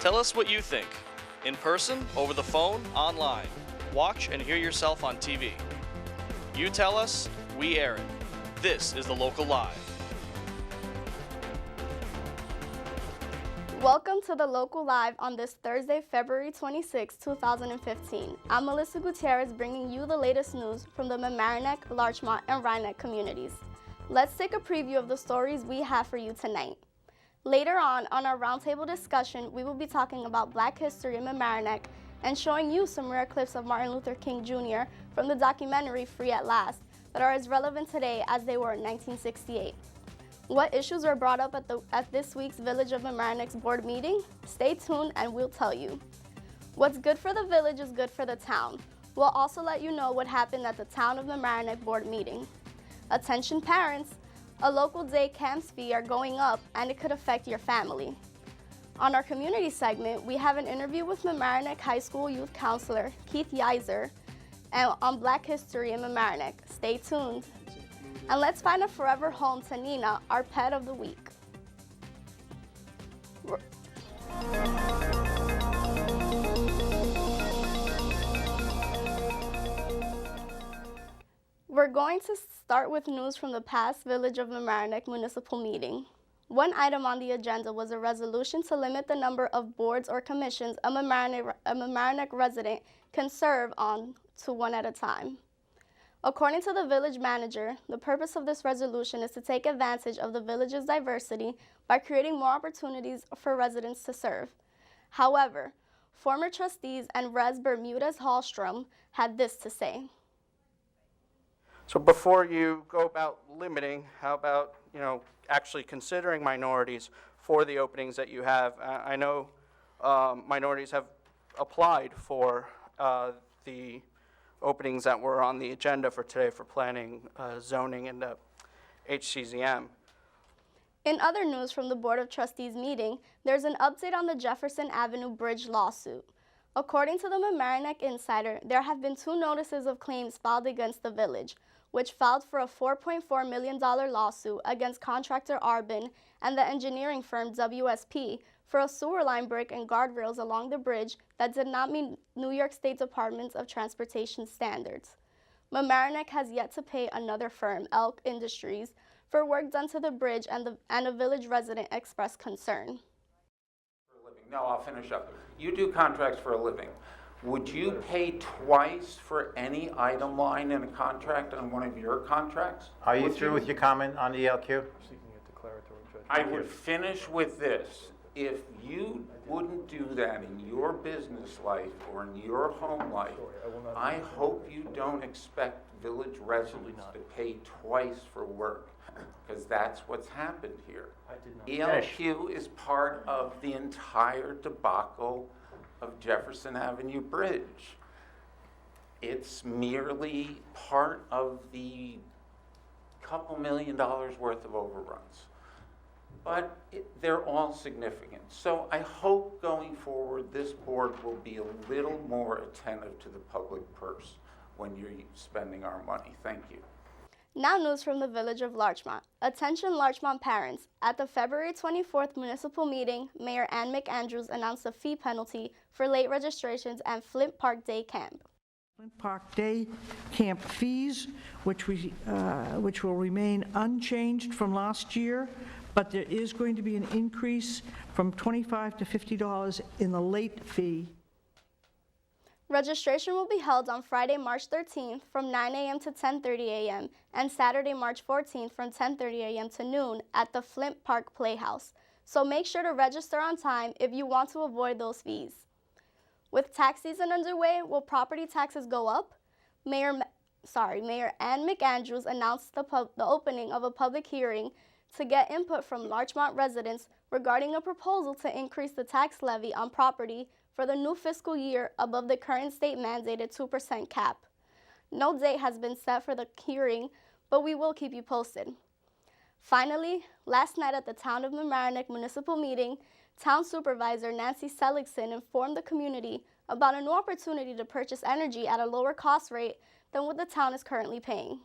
Tell us what you think. In person, over the phone, online. Watch and hear yourself on TV. You tell us, we air it. This is The Local Live. Welcome to The Local Live on this Thursday, February 26, 2015. I'm Melissa Gutierrez bringing you the latest news from the Mamaroneck, Larchmont, and Rhinebeck communities. Let's take a preview of the stories we have for you tonight. Later on our roundtable discussion, we will be talking about Black history in Mamaroneck and showing you some rare clips of Martin Luther King Jr. from the documentary Free at Last that are as relevant today as they were in 1968. What issues were brought up at this week's Village of Mamaroneck's board meeting? Stay tuned and we'll tell you. What's good for the village is good for the town. We'll also let you know what happened at the Town of Mamaroneck board meeting. Attention parents, a local day camp's fee are going up and it could affect your family. On our community segment, we have an interview with Mamaroneck High School Youth Counselor Keith Yiser and on Black history in Mamaroneck. Stay tuned. And let's find a forever home to Nina, our pet of the week. We're going to start with news from the past Village of Mamaroneck municipal meeting. One item on the agenda was a resolution to limit the number of boards or commissions a Mamaroneck resident can serve on to one at a time. According to the village manager, the purpose of this resolution is to take advantage of the village's diversity by creating more opportunities for residents to serve. However, former trustees and Res Bermudez Hallstrom had this to say. So before you go about limiting, how about, actually considering minorities for the openings that you have? I know minorities have applied for the openings that were on the agenda for today for planning, zoning, and HCZM. In other news from the Board of Trustees meeting, there's an update on the Jefferson Avenue Bridge lawsuit. According to the Mamaroneck Insider, there have been 2 notices of claims filed against the village, which filed for a $4.4 million lawsuit against contractor Arbin and the engineering firm WSP for a sewer line break and guardrails along the bridge that did not meet New York State Department of Transportation standards. Mamaroneck has yet to pay another firm, Elk Industries, for work done to the bridge, and a village resident expressed concern. For a living. No, I'll finish up. You do contracts for a living. Would you pay twice for any item line in a contract on one of your contracts? Are you through with your comment on the ELQ? I would finish with this. If you wouldn't do that in your business life or in your home life, I hope you don't expect village residents to pay twice for work, because that's what's happened here. ELQ is part of the entire debacle of Jefferson Avenue Bridge. It's merely part of the couple $1 million worth of overruns. But they're all significant. So I hope going forward this board will be a little more attentive to the public purse when you're spending our money. Thank you. Now news from the Village of Larchmont. Attention Larchmont parents. At the February 24th municipal meeting, Mayor Ann McAndrews announced a fee penalty for late registrations and Flint Park Day Camp. Flint Park Day Camp fees, which will remain unchanged from last year, but there is going to be an increase from $25 to $50 in the late fee. Registration will be held on Friday, March 13th from 9 a.m. to 10:30 a.m. and Saturday, March 14th from 10:30 a.m. to noon at the Flint Park Playhouse. So make sure to register on time if you want to avoid those fees. With tax season underway, will property taxes go up? Mayor Ann McAndrews announced the opening of a public hearing to get input from Larchmont residents regarding a proposal to increase the tax levy on property for the new fiscal year above the current state-mandated 2% cap. No date has been set for the hearing, but we will keep you posted. Finally, last night at the Town of Mamaroneck municipal meeting, Town Supervisor Nancy Seligson informed the community about a new opportunity to purchase energy at a lower cost rate than what the town is currently paying.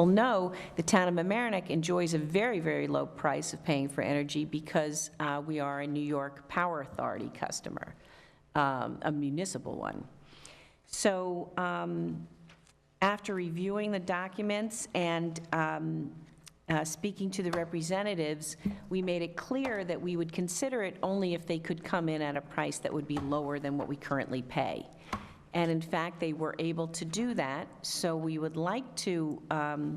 people know, the town of Mamaroneck enjoys a very, very low price of paying for energy because we are a New York Power Authority customer, a municipal one. So after reviewing the documents and speaking to the representatives, we made it clear that we would consider it only if they could come in at a price that would be lower than what we currently pay. And in fact, they were able to do that, so we would like to,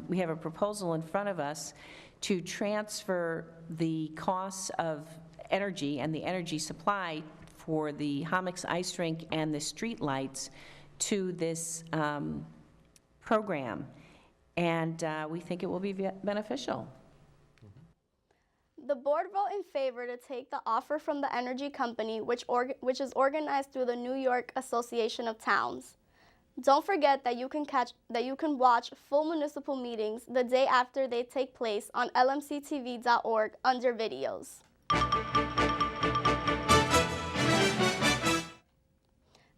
we have a proposal in front of us to transfer the costs of energy and the energy supply for the Hommocks Ice Rink and the street lights to this program. And we think it will be beneficial. The board voted in favor to take the offer from the energy company, which is organized through the New York Association of Towns. Don't forget that you can watch full municipal meetings the day after they take place on lmctv.org under videos.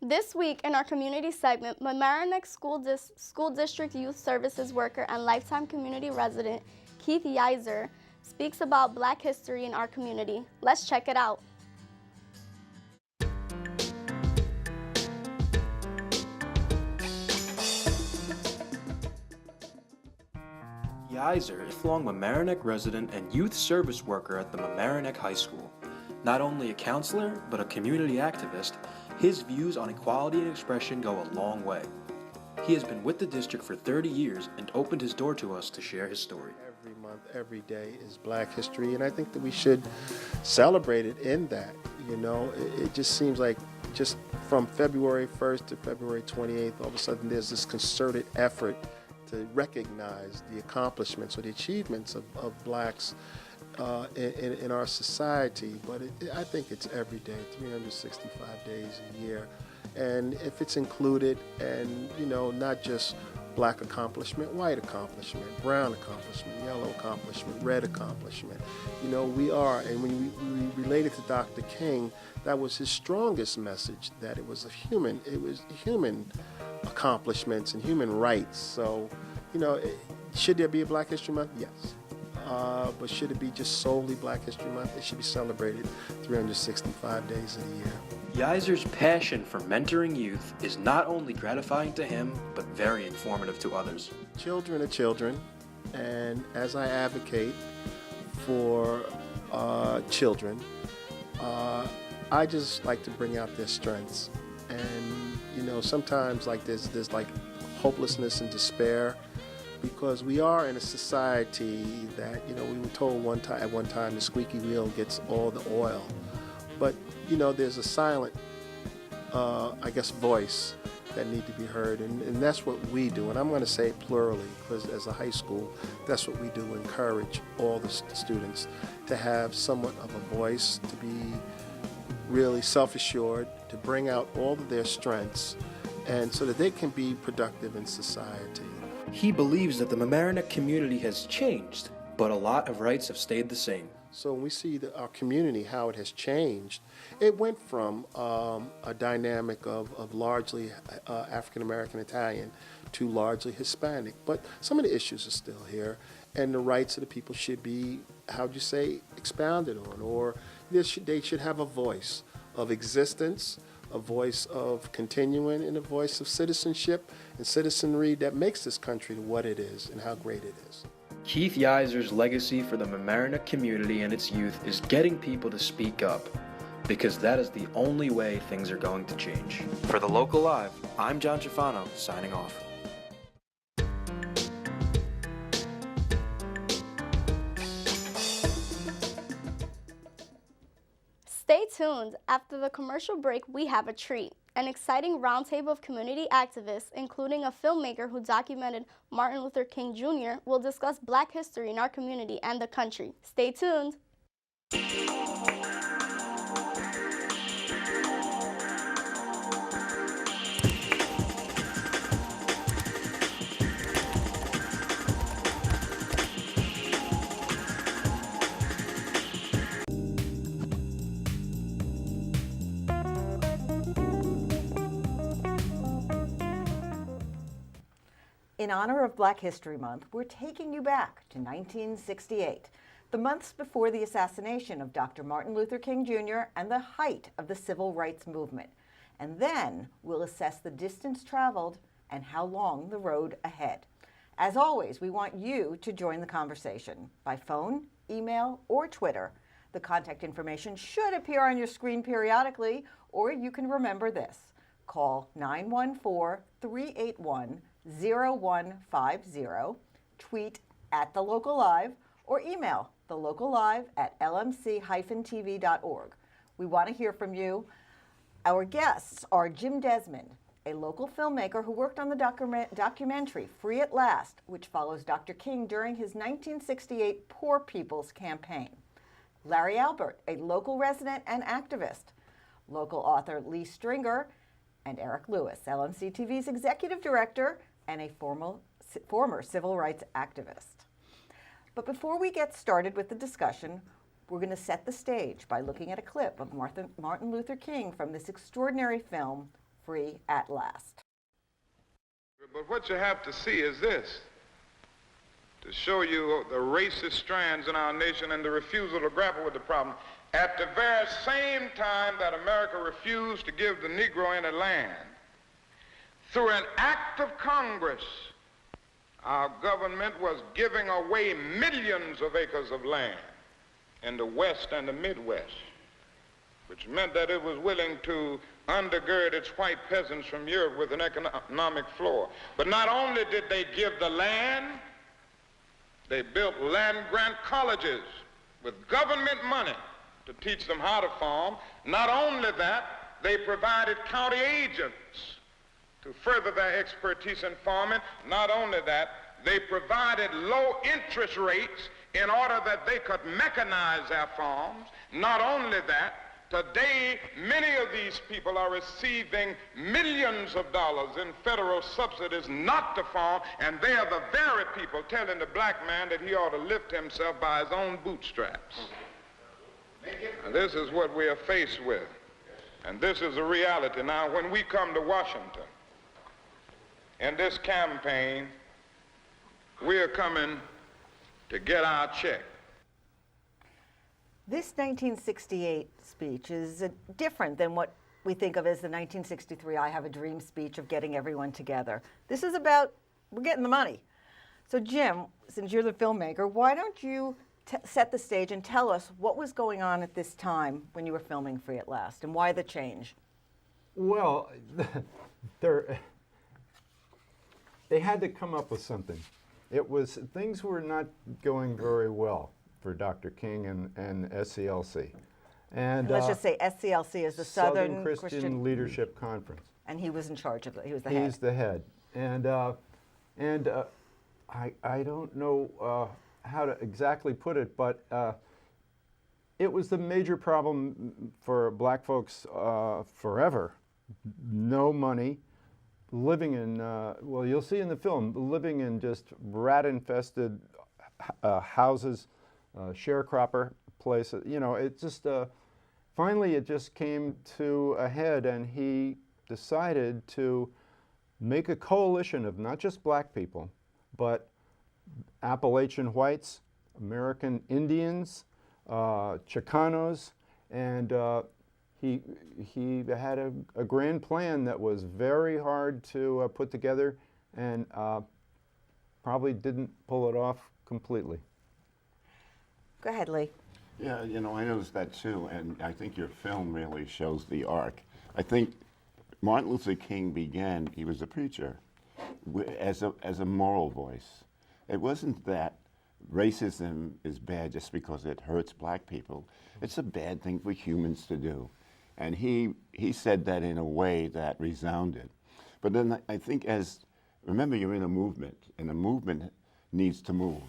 This week in our community segment, Mamaroneck School District Youth Services worker and lifetime community resident Keith Yiser speaks about Black history in our community. Let's check it out. Yiser is a lifelong Mamaroneck resident and youth service worker at the Mamaroneck High School. Not only a counselor, but a community activist, his views on equality and expression go a long way. He has been with the district for 30 years and opened his door to us to share his story. Every month, every day is Black history, and I think that we should celebrate it in that. You know, it just seems like just from February 1st to February 28th, all of a sudden there's this concerted effort to recognize the accomplishments or the achievements of Blacks in our society. But I think it's every day, 365 days a year. And if it's included, and you know, not just Black accomplishment, white accomplishment, brown accomplishment, yellow accomplishment, red accomplishment, you know, we are. And when we related to Dr. King, that was his strongest message, that it was human accomplishments and human rights. So, you know, should there be a Black History Month? Yes. But should it be just solely Black History Month? It should be celebrated 365 days of the year. Yiser's passion for mentoring youth is not only gratifying to him, but very informative to others. Children are children, and as I advocate for children, I just like to bring out their strengths. And, you know, sometimes like there's like hopelessness and despair, because we are in a society that, you know, we were told at one time the squeaky wheel gets all the oil. But, you know, there's a silent, I guess, voice that need to be heard, and that's what we do. And I'm going to say it plurally, because as a high school, that's what we do, encourage all the students to have somewhat of a voice, to be really self-assured, to bring out all of their strengths, and so that they can be productive in society. He believes that the Mamaroneck community has changed, but a lot of rights have stayed the same. So when we see our community, how it has changed, it went from a dynamic of largely African-American Italian to largely Hispanic. But some of the issues are still here, and the rights of the people should be, how'd you say, expounded on, or they should have a voice of existence, a voice of continuing, and a voice of citizenship and citizenry that makes this country what it is and how great it is. Keith Yiser's legacy for the Mamaroneck community and its youth is getting people to speak up, because that is the only way things are going to change. For The Local Live, I'm John Schifano, signing off. Stay tuned. After the commercial break, we have a treat. An exciting roundtable of community activists, including a filmmaker who documented Martin Luther King Jr., will discuss Black history in our community and the country. Stay tuned. In honor of Black History Month, we're taking you back to 1968, the months before the assassination of Dr. Martin Luther King Jr. and the height of the civil rights movement. And then we'll assess the distance traveled and how long the road ahead. As always, we want you to join the conversation by phone, email, or Twitter. The contact information should appear on your screen periodically, or you can remember this. Call 914-381-0150, tweet @TheLocalLive, or email thelocallive@lmc-tv.org. We want to hear from you. Our guests are Jim Desmond, a local filmmaker who worked on the documentary Free at Last, which follows Dr. King during his 1968 Poor People's Campaign. Larry Albert, a local resident and activist. Local author Lee Stringer, and Eric Lewis, LMC TV's executive director and a former civil rights activist. But before we get started with the discussion, we're going to set the stage by looking at a clip of Martin Luther King from this extraordinary film, Free at Last. But what you have to see is this, to show you the racist strands in our nation and the refusal to grapple with the problem. At the very same time that America refused to give the Negro any land, through an act of Congress, our government was giving away millions of acres of land in the West and the Midwest, which meant that it was willing to undergird its white peasants from Europe with an economic floor. But not only did they give the land, they built land-grant colleges with government money to teach them how to farm. Not only that, they provided county agents to further their expertise in farming. Not only that, they provided low interest rates in order that they could mechanize their farms. Not only that, today many of these people are receiving millions of dollars in federal subsidies not to farm, and they are the very people telling the black man that he ought to lift himself by his own bootstraps. And this is what we are faced with, and this is a reality. Now, when we come to Washington in this campaign, we are coming to get our check. This 1968 speech is different than what we think of as the 1963 I Have a Dream speech of getting everyone together. This is about, we're getting the money. So Jim, since you're the filmmaker, why don't you set the stage and tell us what was going on at this time when you were filming Free at Last, and why the change? Well, they had to come up with something. Things were not going very well for Dr. King and SCLC. And let's just say SCLC is the Southern Christian Leadership Conference. And he was in charge of it. He was the head. He's the head. And I don't know how to exactly put it, but it was the major problem for black folks forever. No money, living in, well, you'll see in the film, living in just rat-infested houses, sharecropper places. You know, it just, finally it just came to a head, and he decided to make a coalition of not just black people, but Appalachian whites, American Indians, Chicanos, and he had a grand plan that was very hard to put together, and probably didn't pull it off completely. Go ahead, Lee. Yeah, you know, I noticed that too, and I think your film really shows the arc. I think Martin Luther King began, he was a preacher, as a moral voice. It wasn't that racism is bad just because it hurts black people. It's a bad thing for humans to do. And he said that in a way that resounded. But then I think remember, you're in a movement, and a movement needs to move.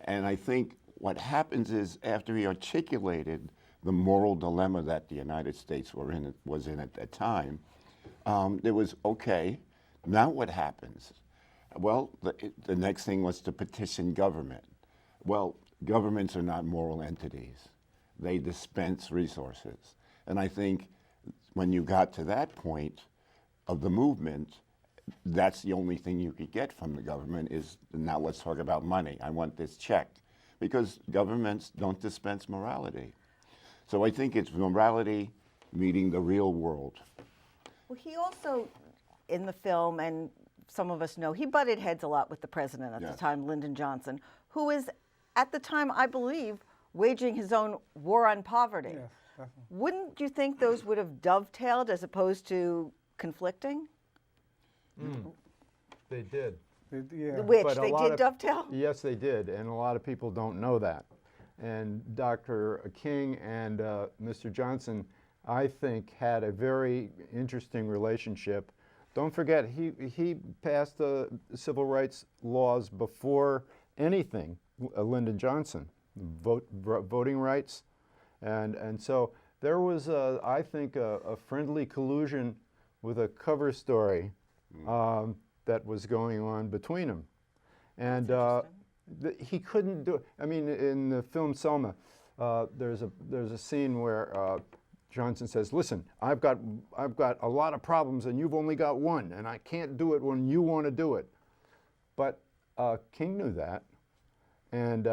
And I think what happens is, after he articulated the moral dilemma that the United States was in at that time, it was, okay, now what happens? Well, the next thing was to petition government. Well, governments are not moral entities. They dispense resources. And I think when you got to that point of the movement, that's the only thing you could get from the government is, now let's talk about money. I want this checked. Because governments don't dispense morality. So I think it's morality meeting the real world. Well, he also, in the film, and some of us know, he butted heads a lot with the president at the time, Lyndon Johnson, who is, at the time, I believe, waging his own war on poverty. Yes, definitely. Wouldn't you think those would have dovetailed as opposed to conflicting? They did. Yeah. Which, But a they lot did of- dovetail? Yes, they did, and a lot of people don't know that. And Dr. King and Mr. Johnson, I think, had a very interesting relationship. Don't forget, he passed the civil rights laws before anything, Lyndon Johnson, voting rights. And so there was, I think, a friendly collusion with a cover story that was going on between them. And he couldn't do it. I mean, in the film Selma, there's a scene where Johnson says, "Listen, I've got a lot of problems, and you've only got one, and I can't do it when you want to do it." But King knew that, and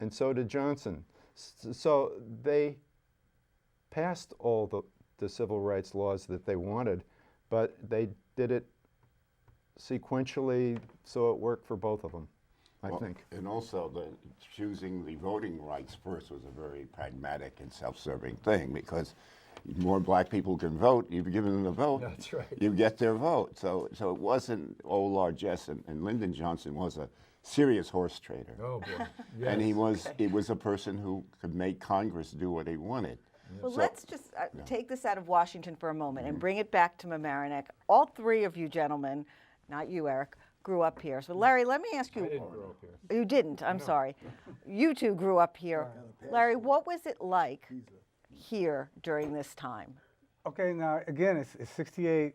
so did Johnson. So they passed all the civil rights laws that they wanted, but they did it sequentially so it worked for both of them, I think. And also, choosing the voting rights first was a very pragmatic and self-serving thing, because more black people can vote, you've given them the vote, That's right. you get their vote. So it wasn't all largesse, and Lyndon Johnson was a serious horse trader. Oh, boy. And he was a person who could make Congress do what he wanted. Well, So- let's just take this out of Washington for a moment and bring it back to Mamaroneck. All three of you gentlemen, not you, Eric, grew up here. So, Larry, let me ask you. I didn't grow up here. You didn't, I'm sorry. You two grew up here. Larry, what was it like here during this time? Okay, now again, it's 68,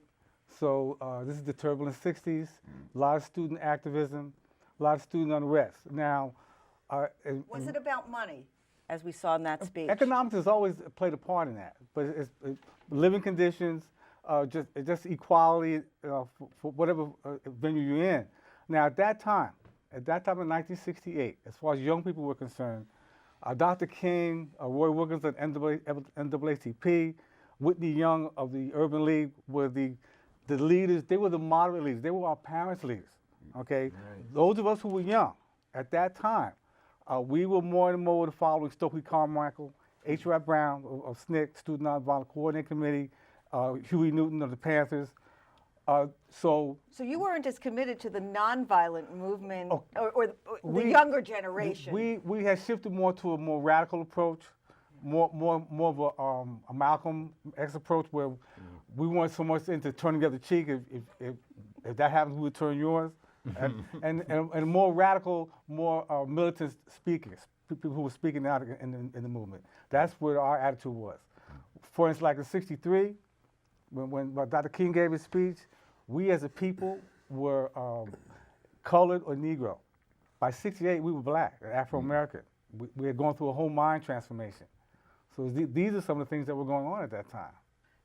so this is the turbulent 60s, a lot of student activism, a lot of student unrest. Now, Was it about money, as we saw in that speech? economics has always played a part in that, but it's living conditions, just equality for whatever venue you're in. Now, at that time in 1968, as far as young people were concerned, Dr. King, Roy Wilkins of NAACP, Whitney Young of the Urban League were the leaders. They were the moderate leaders. They were our parents' leaders. Okay, those of us who were young at that time, we were more and more following Stokely Carmichael, H. Rap Brown of SNCC, Student Nonviolent Coordinating Committee, Huey Newton of the Panthers. So you weren't as committed to the nonviolent movement or the we- younger generation. We had shifted more to a more radical approach, more of a Malcolm X approach, where we weren't so much into turning the other cheek. If that happens, we would turn yours. and more radical, more militant speakers, people who were speaking out in the movement. That's where our attitude was. For instance, like in '63, when Dr. King gave his speech, we as a people were colored or Negro. By '68, we were black, Afro-American. We had gone through a whole mind transformation. So these are some of the things that were going on at that time.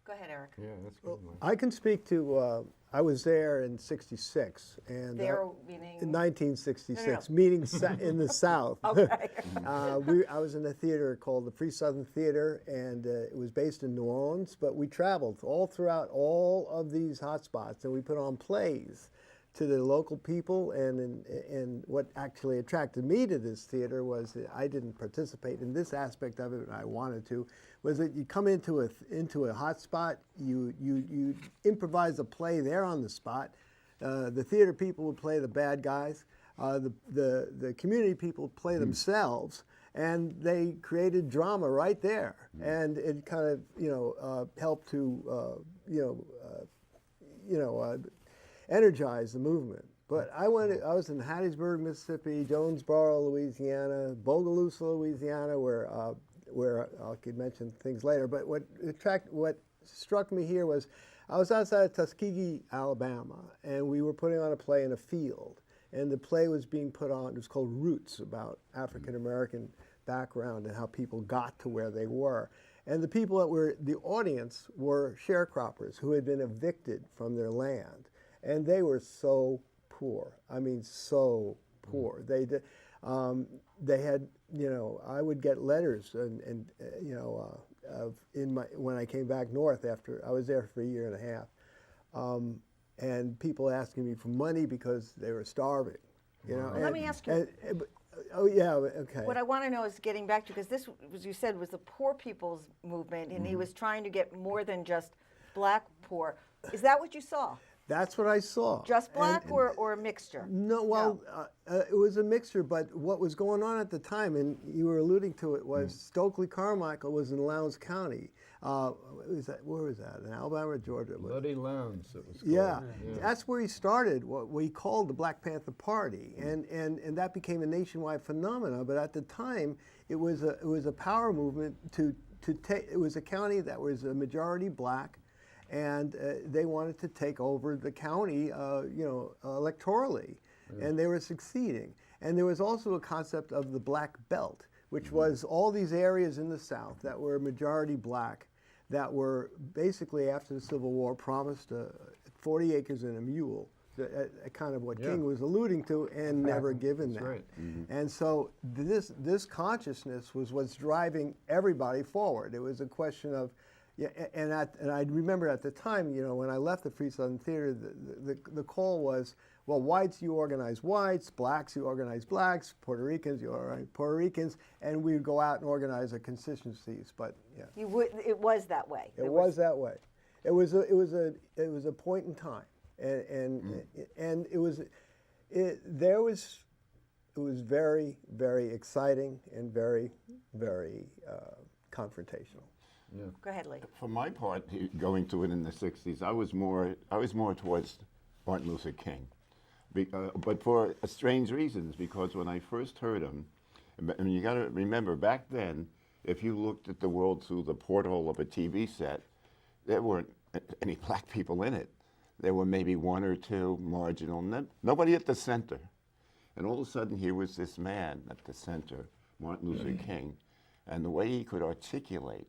Go ahead, Eric. Yeah, that's good. I can speak to, I was there in '66. And, There meaning? in 1966, No. meaning in the South. Okay. I was in a theater called the Free Southern Theater, and it was based in New Orleans, but we traveled all throughout all of these hotspots, and we put on plays to the local people, and what actually attracted me to this theater was that I didn't participate in this aspect of it, and I wanted to, was that you come into a hotspot, you improvise a play there on the spot. The theater people would play the bad guys. The community people play themselves, and they created drama right there, and it kind of helped to energize the movement. But I was in Hattiesburg, Mississippi, Jonesboro, Louisiana, Bogalusa, Louisiana, where I could mention things later. But what struck me here was I was outside of Tuskegee, Alabama, and we were putting on a play in a field. And the play was being put on, it was called Roots, about African American background and how people got to where they were. And the people that were the audience were sharecroppers who had been evicted from their land. and they were so poor. I mean, so poor. They had, you know, I would get letters and you know, when I came back north after I was there for a year and a half, and people asking me for money because they were starving. You know. Well, let me ask you. Oh yeah, okay. What I want to know is getting back to, because this, as you said, was the poor people's movement, and he was trying to get more than just black poor. Is that what you saw? That's what I saw. Just black or a mixture? No, well, it was a mixture, but what was going on at the time, and you were alluding to it, was Stokely Carmichael was in Lowndes County. Where was that? In Alabama, Georgia? Bloody Lowndes, it was called. Yeah, that's where he started what we called the Black Panther Party, and that became a nationwide phenomenon. But at the time, it was a power movement to take. It was a county that was a majority black, and they wanted to take over the county, you know, electorally, and they were succeeding. And there was also a concept of the Black Belt, which was all these areas in the South that were majority black, that were basically after the Civil War promised 40 acres and a mule, kind of what King was alluding to, and never given that. Right. And so this consciousness was what's driving everybody forward. It was a question of, yeah, and I remember at the time, you know, when I left the Free Southern Theater, the call was, well, whites, you organize whites, blacks, you organize blacks, Puerto Ricans, you organize Puerto Ricans, and we would go out and organize the constituencies. But yeah, It was that way. it was that way. It was a point in time, and it was very, very exciting and very, very confrontational. Yeah. Go ahead, Lee. For my part, going to it in the 60s, I was more towards Martin Luther King. But for strange reasons, because when I first heard him, and you got to remember, back then, if you looked at the world through the porthole of a TV set, there weren't any black people in it. There were maybe one or two marginal, nobody at the center. And all of a sudden, here was this man at the center, Martin Luther King, and the way he could articulate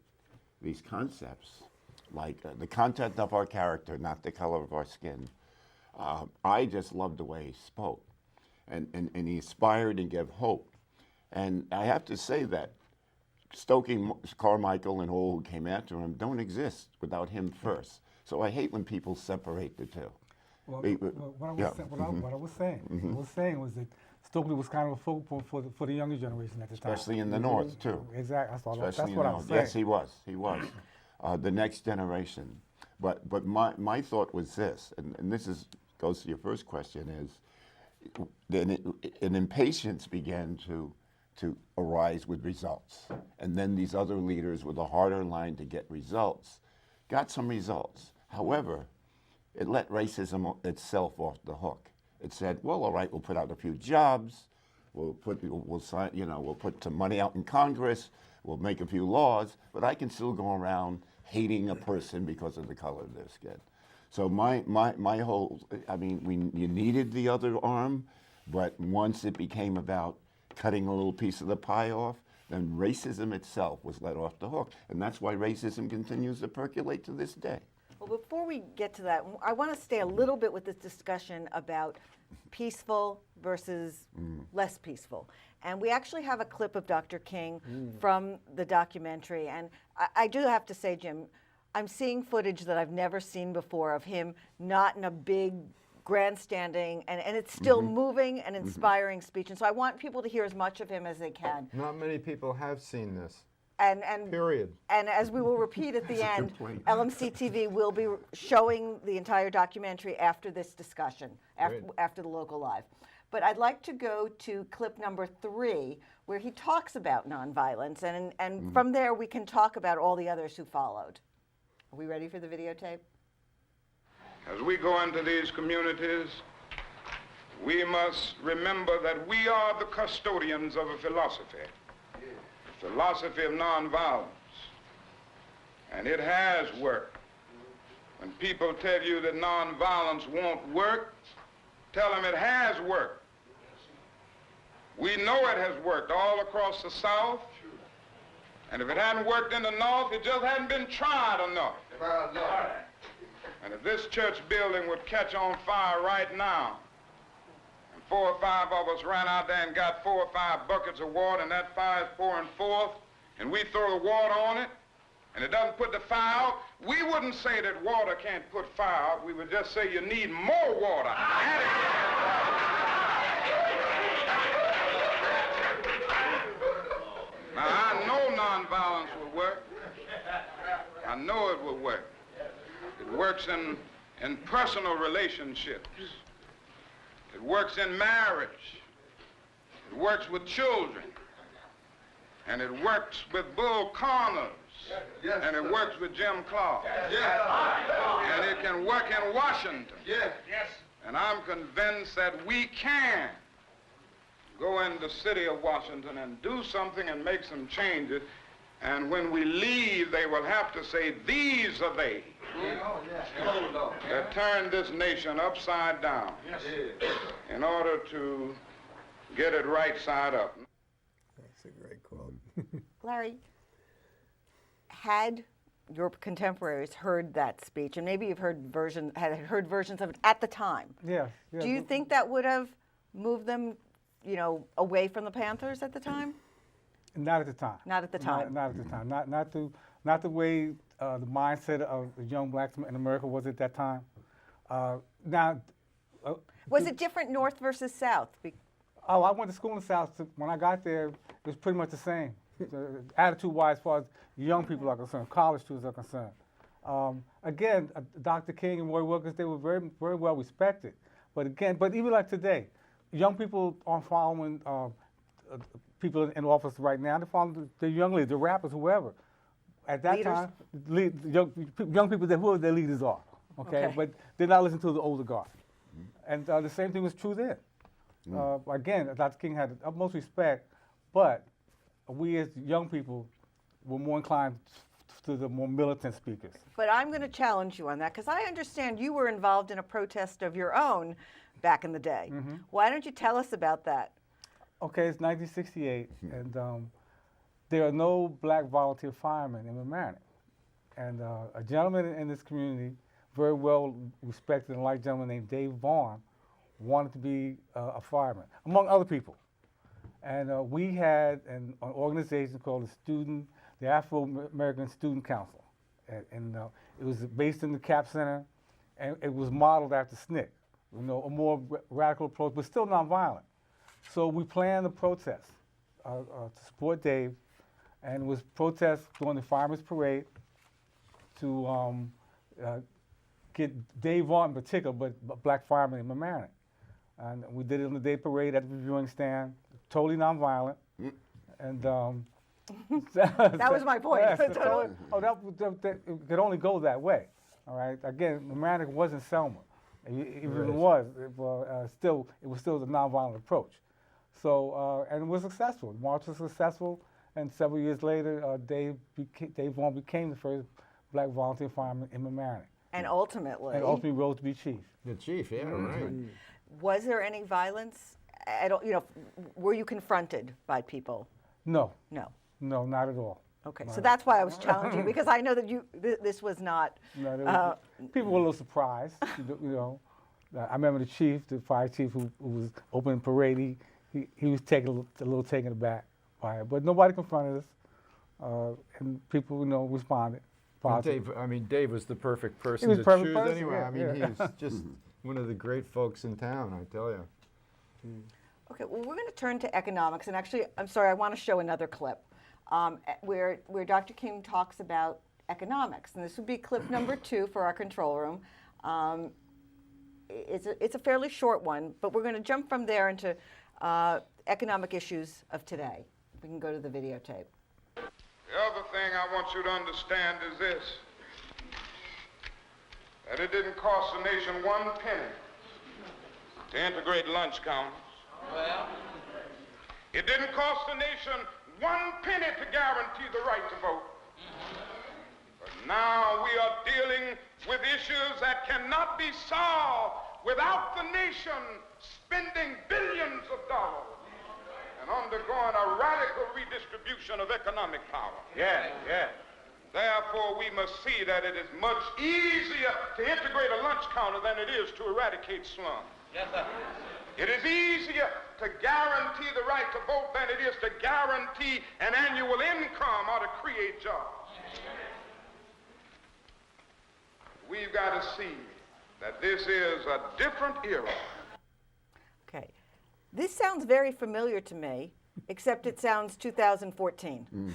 these concepts, like the content of our character, not the color of our skin. I just loved the way he spoke, and he inspired and gave hope. And I have to say that Stokely Carmichael and all who came after him don't exist without him first. So I hate when people separate the two. Well, what I was saying was that Stokely was kind of a focal point for the younger generation at the time. Especially in the North, too. Exactly. That's what I was saying. Yes, he was. He was. The next generation. But my thought was this, and this goes to your first question, is an impatience began to arise with results. And then these other leaders with a harder line to get results got some results. However, it let racism itself off the hook. It said, well, all right, we'll put out a few jobs, we'll put some money out in Congress, we'll make a few laws, but I can still go around hating a person because of the color of their skin. So my whole, I mean, you needed the other arm, but once it became about cutting a little piece of the pie off, then racism itself was let off the hook. And that's why racism continues to percolate to this day. Well, before we get to that, I want to stay a little bit with this discussion about peaceful versus less peaceful. And we actually have a clip of Dr. King from the documentary. And I do have to say, Jim, I'm seeing footage that I've never seen before of him not in a big grandstanding, and it's still moving and inspiring speech. And so I want people to hear as much of him as they can. Not many people have seen this. And period. And as we will repeat at the end, LMC TV will be showing the entire documentary after this discussion, after the local live. But I'd like to go to clip number 3, where he talks about nonviolence, and from there we can talk about all the others who followed. Are we ready for the videotape? As we go into these communities, we must remember that we are the custodians of a philosophy. Philosophy of nonviolence, and it has worked. When people tell you that nonviolence won't work, tell them it has worked. We know it has worked all across the South, and if it hadn't worked in the North, it just hadn't been tried enough. And if this church building would catch on fire right now, and 4 or 5 of us ran out there and got 4 or 5 buckets of water, and that fire is pouring forth, and we throw the water on it, and it doesn't put the fire out, we wouldn't say that water can't put fire out. We would just say you need more water. And it Now, I know nonviolence will work. I know it will work. It works in personal relationships. It works in marriage. It works with children. And it works with Bull Connors. Yes, and it works with Jim Clark. Yes. And it can work in Washington. Yes. Yes. And I'm convinced that we can go in the city of Washington and do something and make some changes. And when we leave, they will have to say, these are they that turned this nation upside down in order to get it right side up. That's a great quote. Larry, had your contemporaries heard that speech, and maybe you've heard had heard versions of it at the time, yeah. Do you think that would have moved them, you know, away from the Panthers at the time? Not at the time. Not at the time. Not at the time. Not the way the mindset of the young blacks in America was at that time. Was it different North versus South? I went to school in the South. So when I got there, it was pretty much the same. Attitude-wise, as far as young people are concerned, college students are concerned. Again, Dr. King and Roy Wilkins, they were very, very well respected. But even like today, young people aren't following people in office right now. They're following the young leaders, the rappers, whoever. At that time, young people, whoever their leaders are, okay? But they're not listening to the older guard. And the same thing was true then. Again, Dr. King had the utmost respect, but we as young people were more inclined to the more militant speakers. But I'm going to challenge you on that, because I understand you were involved in a protest of your own back in the day. Why don't you tell us about that? Okay, it's 1968, and there are no black volunteer firemen in Mamaroneck. And a gentleman in this community, very well respected and liked gentleman named Dave Vaughn, wanted to be a fireman, among other people. And we had an organization called the Afro-American Student Council. And it was based in the Cap Center, and it was modeled after SNCC, you know, a more radical approach, but still nonviolent. So we planned a protest to support Dave, and it was protests during the Fireman's Parade to get Dave Vaughn in particular, but black firemen in Mamaroneck. And we did it on the day parade at the reviewing stand, totally nonviolent. And that was my point. Yes, it could only go that way. All right. Again, Mamaroneck wasn't Selma. Even if it was, it was still the nonviolent approach. So and it was successful. The march was successful, and several years later, Dave Vaughn became the first black volunteer fireman in Mamaroneck. And ultimately rose to be chief. The chief, yeah, right. Was there any violence? You know, were you confronted by people? No. No. No, not at all. Okay, so that's why I was challenging, because I know that this was not. No, people were a little surprised. You know, I remember the chief, the fire chief, who was opening parade. He was a little taken aback by it, but nobody confronted us, and people, you know, responded. Dave was the perfect person to choose anyway. Yeah, he's just one of the great folks in town, I tell you. Okay, well, we're going to turn to economics, and actually, I'm sorry, I want to show another clip where Dr. King talks about economics, and this would be clip number 2 for our control room. It's a fairly short one, but we're going to jump from there into economic issues of today. We can go to the videotape. The other thing I want you to understand is this, that it didn't cost the nation 1 penny to integrate lunch counters. Well, it didn't cost the nation 1 penny to guarantee the right to vote. But now we are dealing with issues that cannot be solved without the nation spending billions of dollars and undergoing a radical redistribution of economic power. Yeah. Therefore, we must see that it is much easier to integrate a lunch counter than it is to eradicate slums. Yes, sir. It is easier to guarantee the right to vote than it is to guarantee an annual income or to create jobs. We've got to see that this is a different era. Okay. This sounds very familiar to me, except it sounds 2014.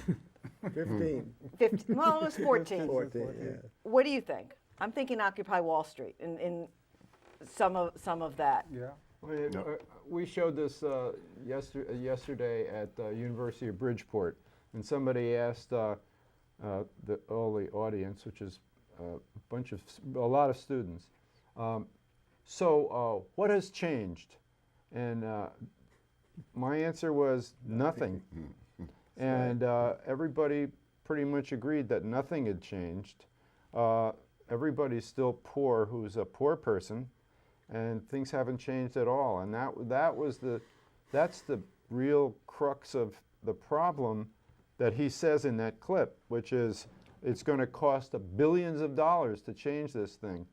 15. 15. Well, it was 14. 14, yeah. What do you think? I'm thinking Occupy Wall Street in some of that. Yeah. We showed this yesterday at the University of Bridgeport, and somebody asked all the audience, which is a lot of students, so what has changed? And my answer was nothing. And everybody pretty much agreed that nothing had changed. Everybody's still poor who's a poor person, and things haven't changed at all. And that's the real crux of the problem that he says in that clip, which is it's going to cost billions of dollars to change this thing.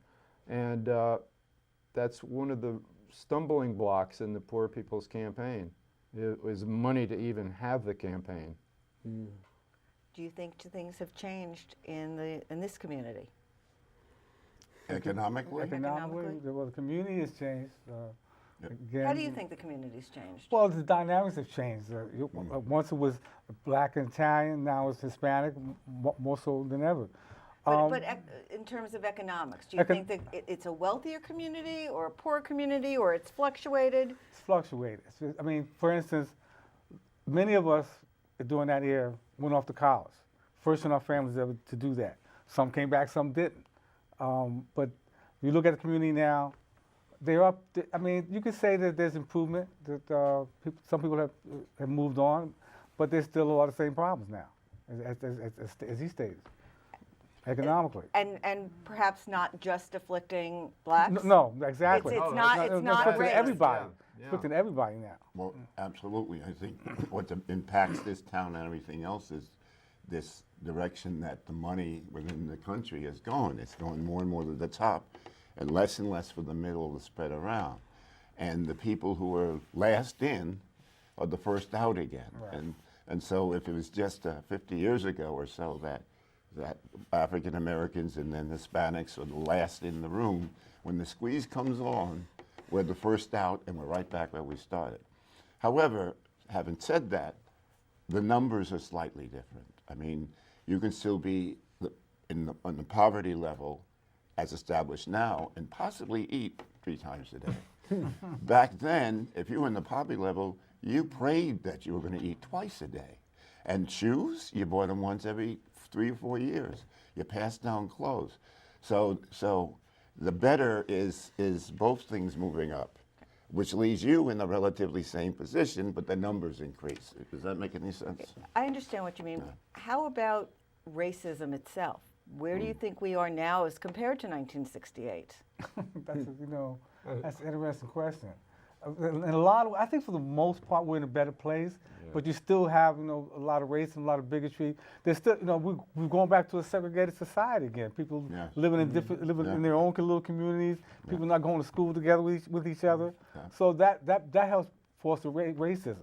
And that's one of the stumbling blocks in the Poor People's Campaign. It was money to even have the campaign. Do you think things have changed in this community? Economically? Well, the community has changed. Again, How do you think the community's changed? Well, the dynamics have changed. Once it was black and Italian, now it's Hispanic, more so than ever. But in terms of economics, do you think that it's a wealthier community or a poor community, or it's fluctuated? It's fluctuated. I mean, for instance, many of us during that era went off to college. First in our families ever to do that. Some came back, some didn't. But if you look at the community now, they're up. I mean, you could say that there's improvement. That some people have moved on, but there's still a lot of the same problems now, as he stated. Economically. And perhaps not just afflicting blacks? No, exactly. It's not afflicting race. everybody. Yeah. Afflicting everybody now. Well, absolutely. I think what impacts this town and everything else is this direction that the money within the country is going. It's going more and more to the top and less for the middle to spread around. And the people who are last in are the first out again. Right. And so if it was just 50 years ago or so that African Americans and then Hispanics are the last in the room, when the squeeze comes on, we're the first out and we're right back where we started. However, having said that, the numbers are slightly different. I mean, you can still be on the poverty level as established now and possibly eat 3 times a day. Back then, if you were in the poverty level, you prayed that you were going to eat twice a day. And shoes, you bought them once every 3 or 4 years. You passed down clothes. So the better is both things moving up, which leaves you in a relatively same position, but the numbers increase. Does that make any sense? I understand what you mean. Yeah. How about racism itself? Where do you think we are now as compared to 1968? That's an interesting question. In I think for the most part, we're in a better place, but you still have, a lot of racism, a lot of bigotry. There's still, we're going back to a segregated society again. People living in living in their own little communities. People not going to school together with each other. So that helps foster racism.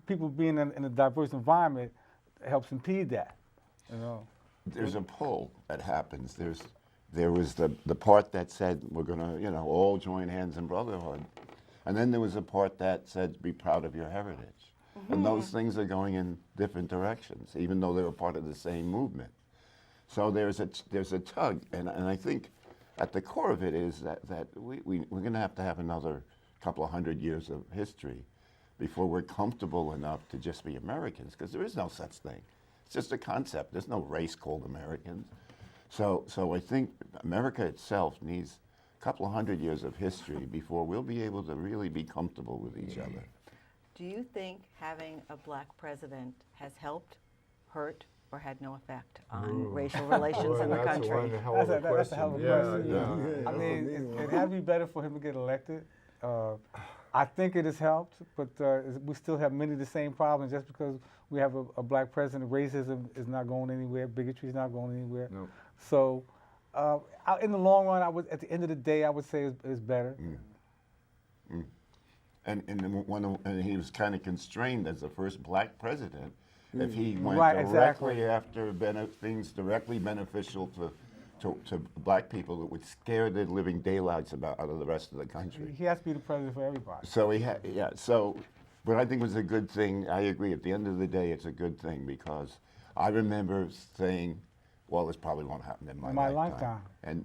People being in a diverse environment helps impede that. There's a pull that happens. There was the part that said we're going to, all join hands in brotherhood. And then there was a part that said, be proud of your heritage. Mm-hmm. And those things are going in different directions, even though they were part of the same movement. So there's a tug, and I think at the core of it is that we're going to have another couple of 100 years of history before we're comfortable enough to just be Americans, because there is no such thing. It's just a concept. There's no race called Americans. So I think America itself needs couple of 100 years of history before we'll be able to really be comfortable with each other. Do you think having a black president has helped, hurt, or had no effect on racial relations in the country? That's a hell of a question. I mean, it had to be better for him to get elected. I think it has helped, but we still have many of the same problems. Just because we have a black president, racism is not going anywhere, bigotry is not going anywhere. No. So, in the long run, at the end of the day, I would say it's better. And he was kind of constrained as the first black president. If he went Right, directly exactly. after things directly beneficial to black people, it would scare the living daylights out of the rest of the country. He has to be the president for everybody. So but I think it was a good thing. I agree. At the end of the day, it's a good thing because I remember saying, well, this probably won't happen in my lifetime. And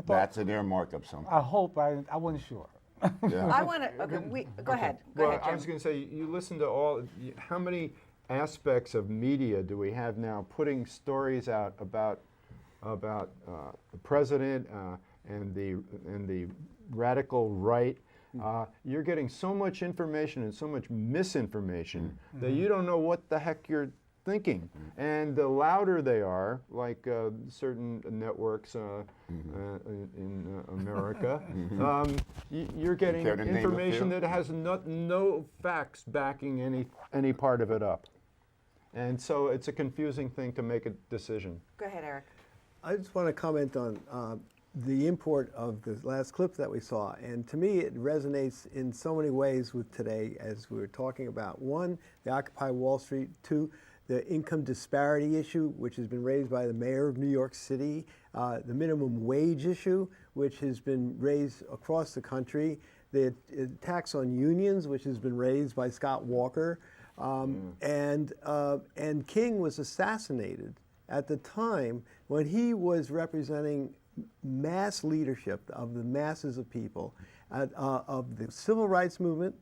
that's an earmark of something. I hope. I wasn't sure. Yeah. I want to, okay, go ahead. Go ahead, Jim. I was going to say, you listen to how many aspects of media do we have now putting stories out about the president and the radical right? You're getting so much information and so much misinformation that you don't know what the heck you're thinking. And the louder they are, like certain networks in America, you're getting Care to name a information few? that has no facts backing any part of it up. And so it's a confusing thing to make a decision. Go ahead, Eric. I just want to comment on the import of the last clip that we saw. And to me, it resonates in so many ways with today, as we were talking about. One, the Occupy Wall Street. Two, the income disparity issue, which has been raised by the mayor of New York City. The minimum wage issue, which has been raised across the country. The tax on unions, which has been raised by Scott Walker. And King was assassinated at the time when he was representing mass leadership of the masses of people, of the civil rights movement,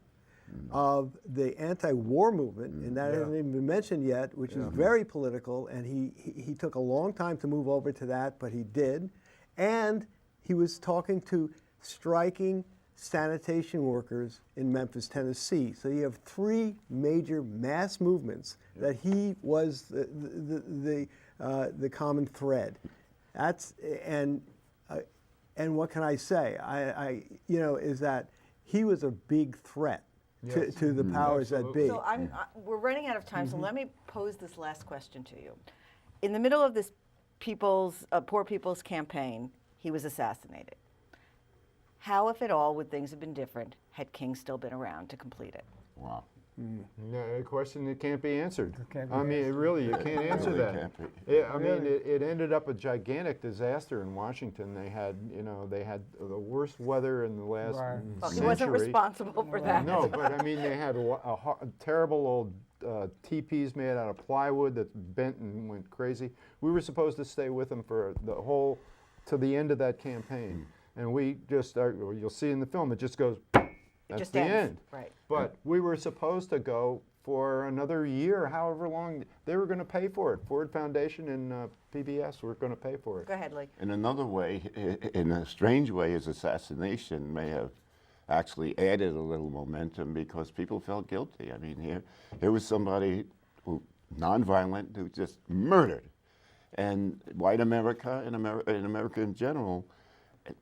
of the anti-war movement, and that hasn't even been mentioned yet, which is very political, and he took a long time to move over to that, but he did. And he was talking to striking sanitation workers in Memphis, Tennessee. So you have three major mass movements that he was the common thread. And what can I say? Is that he was a big threat to the powers that be. So we're running out of time, so let me pose this last question to you. In the middle of this Poor People's Campaign, he was assassinated. How, if at all, would things have been different had King still been around to complete it? Wow. No, a question that can't be answered. Can't be I mean, really, you can't answer Really that. can't be. I mean, it ended up a gigantic disaster in Washington. They had the worst weather in the last Well, he century. wasn't responsible for that. No, but I mean, they had a terrible old teepees made out of plywood that's bent and went crazy. We were supposed to stay with them for to the end of that campaign. And we just you'll see in the film, it just goes, that's just the ends. end. Right. But we were supposed to go for another year, however long they were going to pay for it. Ford Foundation and PBS were going to pay for it. Go ahead, Lee. In another way, in a strange way, his assassination may have actually added a little momentum because people felt guilty. I mean, here was somebody who nonviolent who just murdered, and white America and America in general.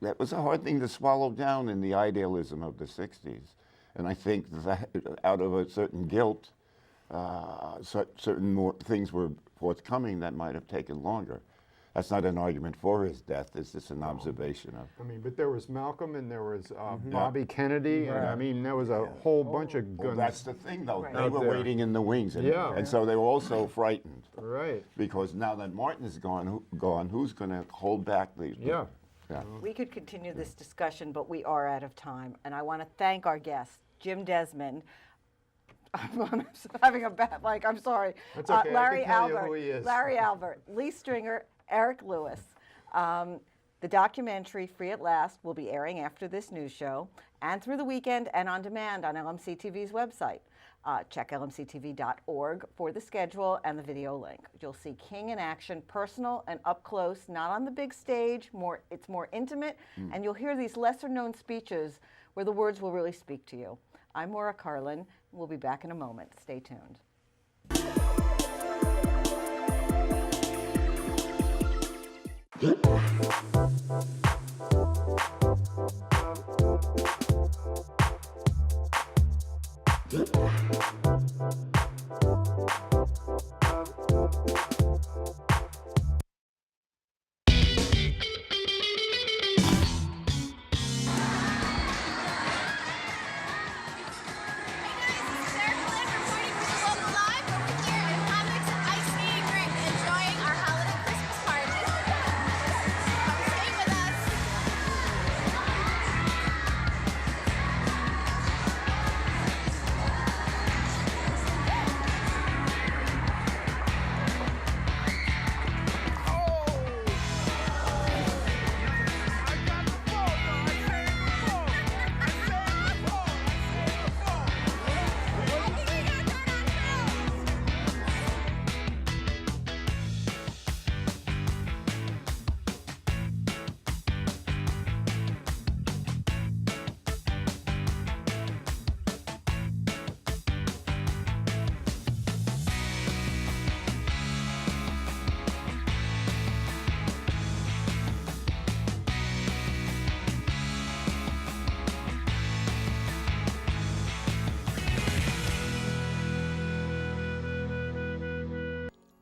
That was a hard thing to swallow down in the idealism of the 60s. And I think that out of a certain guilt, certain more things were forthcoming that might have taken longer. That's not an argument for his death. It's just an observation of. I mean, but there was Malcolm and there was Bobby Kennedy, and I mean, there was a whole bunch of guns. Well, that's the thing, though. Right. They were waiting in the wings, and so they were also frightened. Right. Because now that Martin is gone, who's going to hold back these? Yeah. We could continue this discussion, but we are out of time. And I want to thank our guest, Jim Desmond. I'm having a bad, I'm sorry. That's okay. Larry I can tell you Albert. who he is. Larry Albert, Lee Stringer, Eric Lewis. The documentary, Free at Last, will be airing after this news show and through the weekend and on demand on LMC TV's website. Check lmctv.org for the schedule and the video link. You'll see King in action, personal and up close, not on the big stage. It's more intimate, and you'll hear these lesser-known speeches where the words will really speak to you. I'm Maura Carlin. We'll be back in a moment. Stay tuned.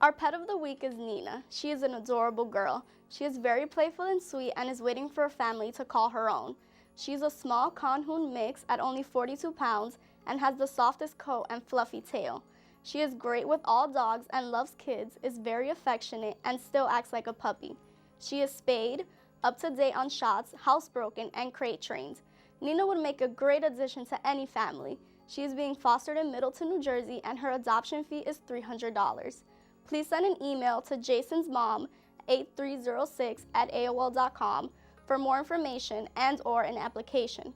Our pet of the week is Nina. She is an adorable girl. She is very playful and sweet and is waiting for a family to call her own. She's a small Conhoon mix at only 42 pounds and has the softest coat and fluffy tail. She is great with all dogs and loves kids, is very affectionate, and still acts like a puppy. She is spayed, up to date on shots, housebroken, and crate trained. Nina would make a great addition to any family. She is being fostered in Middleton, New Jersey, and her adoption fee is $300. Please send an email to jasonsmom8306@aol.com for more information and/or an application.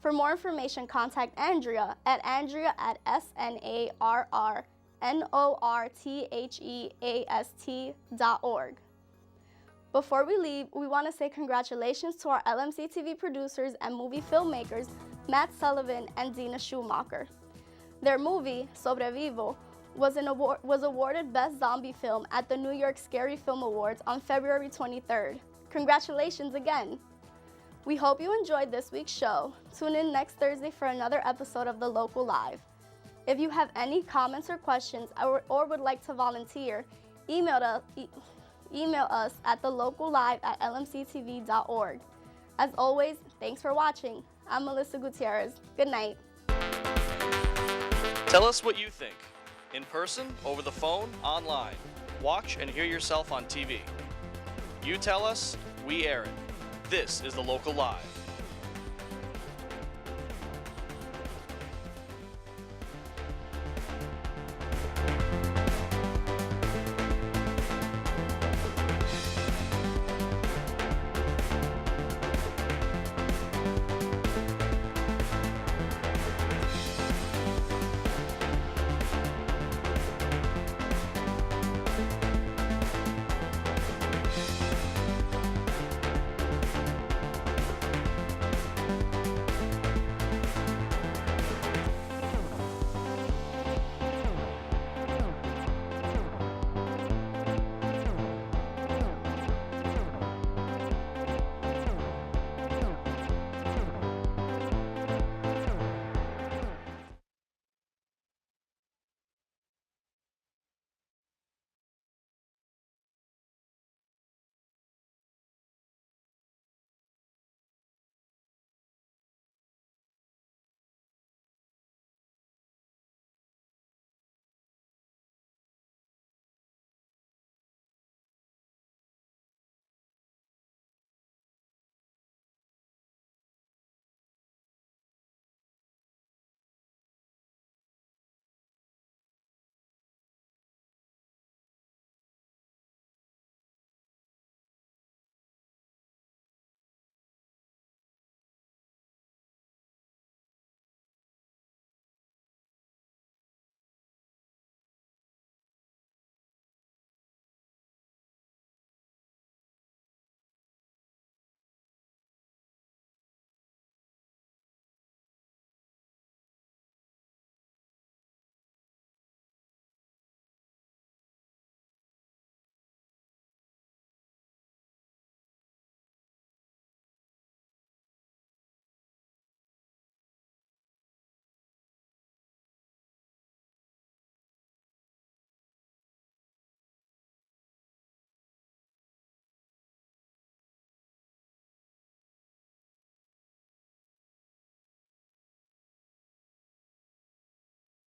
For more information, contact Andrea at SNARRNORTHEAST.org. Before we leave, we want to say congratulations to our LMC TV producers and movie filmmakers, Matt Sullivan and Dina Schumacher. Their movie, Sobrevivo, was awarded Best Zombie Film at the New York Scary Film Awards on February 23rd. Congratulations again! We hope you enjoyed this week's show. Tune in next Thursday for another episode of The Local Live. If you have any comments or questions or would like to volunteer, email us at thelocallive@lmctv.org. As always, thanks for watching. I'm Melissa Gutierrez. Good night. Tell us what you think. In person, over the phone, online. Watch and hear yourself on TV. You tell us, we air it. This is The Local Live.